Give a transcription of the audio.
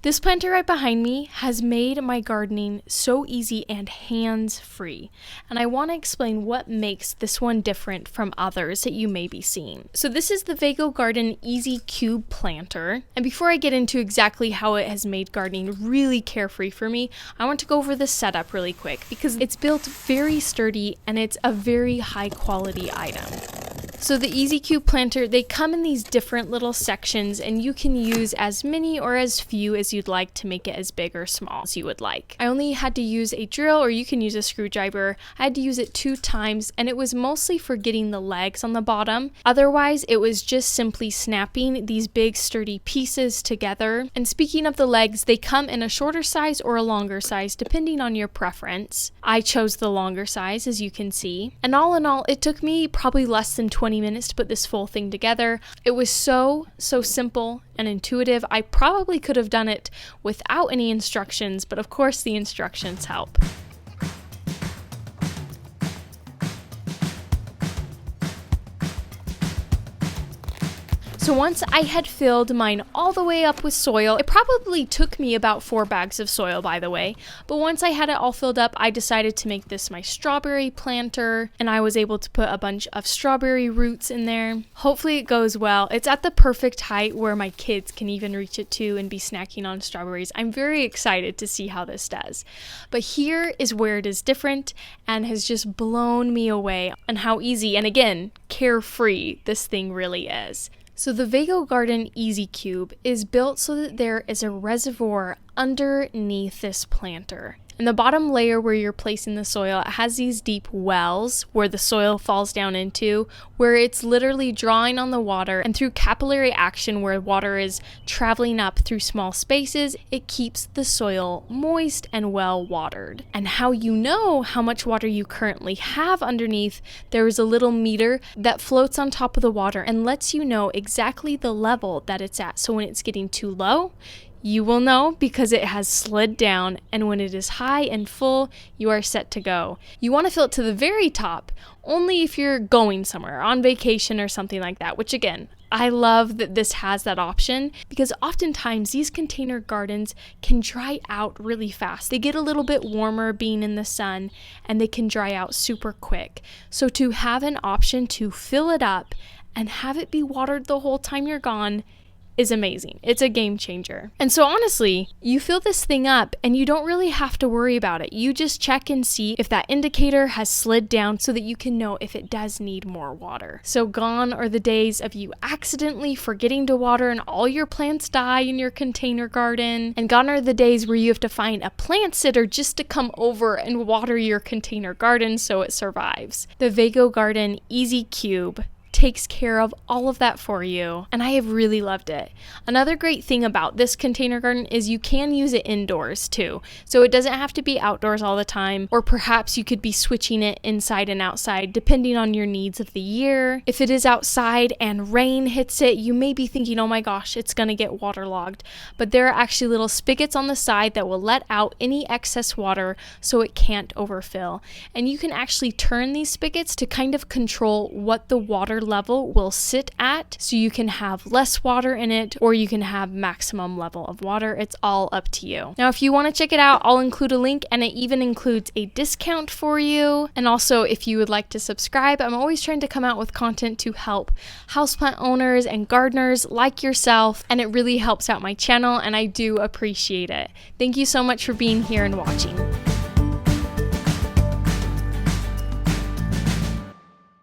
This planter right behind me has made my gardening so easy and hands-free, and I want to explain what makes this one different from others that you may be seeing. So this is the Vego Garden Easy Cube planter, and before I get into exactly how it has made gardening really carefree for me, I want to go over the setup really quick because it's built very sturdy and it's a very high quality item. So the Easy Cube planter, they come in these different little sections and you can use as many or as few as you'd like to make it as big or small as you would like. I only had to use a drill, or you can use a screwdriver. I had to use it 2 times and it was mostly for getting the legs on the bottom. Otherwise, it was just simply snapping these big sturdy pieces together. And speaking of the legs, they come in a shorter size or a longer size depending on your preference. I chose the longer size, as you can see. And all in all, it took me probably less than 20 minutes to put this full thing together. It was so simple and intuitive. I probably could have done it without any instructions, but of course the instructions help. So once I had filled mine all the way up with soil, it probably took me about 4 bags of soil, by the way, but once I had it all filled up, I decided to make this my strawberry planter, and I was able to put a bunch of strawberry roots in there. Hopefully it goes well. It's at the perfect height where my kids can even reach it too and be snacking on strawberries. I'm very excited to see how this does. But here is where it is different and has just blown me away on how easy and, again, carefree this thing really is. So the Vego Garden Easy Cube is built so that there is a reservoir underneath this planter. In the bottom layer where you're placing the soil, it has these deep wells where the soil falls down into, where it's literally drawing on the water, and through capillary action where water is traveling up through small spaces, it keeps the soil moist and well watered. And how you know how much water you currently have underneath, there is a little meter that floats on top of the water and lets you know exactly the level that it's at. So when it's getting too low, you will know because it has slid down, and when it is high and full, you are set to go. You want to fill it to the very top, only if you're going somewhere, on vacation or something like that, which again, I love that this has that option because oftentimes these container gardens can dry out really fast. They get a little bit warmer being in the sun and they can dry out super quick. So to have an option to fill it up and have it be watered the whole time you're gone is amazing. It's a game changer. And so honestly, you fill this thing up and you don't really have to worry about it. You just check and see if that indicator has slid down so that you can know if it does need more water. So gone are the days of you accidentally forgetting to water and all your plants die in your container garden. And gone are the days where you have to find a plant sitter just to come over and water your container garden so it survives. The Vego Garden Easy Cube takes care of all of that for you, and I have really loved it. Another great thing about this container garden is you can use it indoors too, so it doesn't have to be outdoors all the time, or perhaps you could be switching it inside and outside depending on your needs of the year. If it is outside and rain hits it, you may be thinking, oh my gosh, it's gonna get waterlogged, but there are actually little spigots on the side that will let out any excess water so it can't overfill, and you can actually turn these spigots to kind of control what the water level will sit at, so you can have less water in it or you can have maximum level of water. It's all up to you. Now if you want to check it out, I'll include a link, and it even includes a discount for you. And also if you would like to subscribe, I'm always trying to come out with content to help houseplant owners and gardeners like yourself, and it really helps out my channel and I do appreciate it. Thank you so much for being here and watching.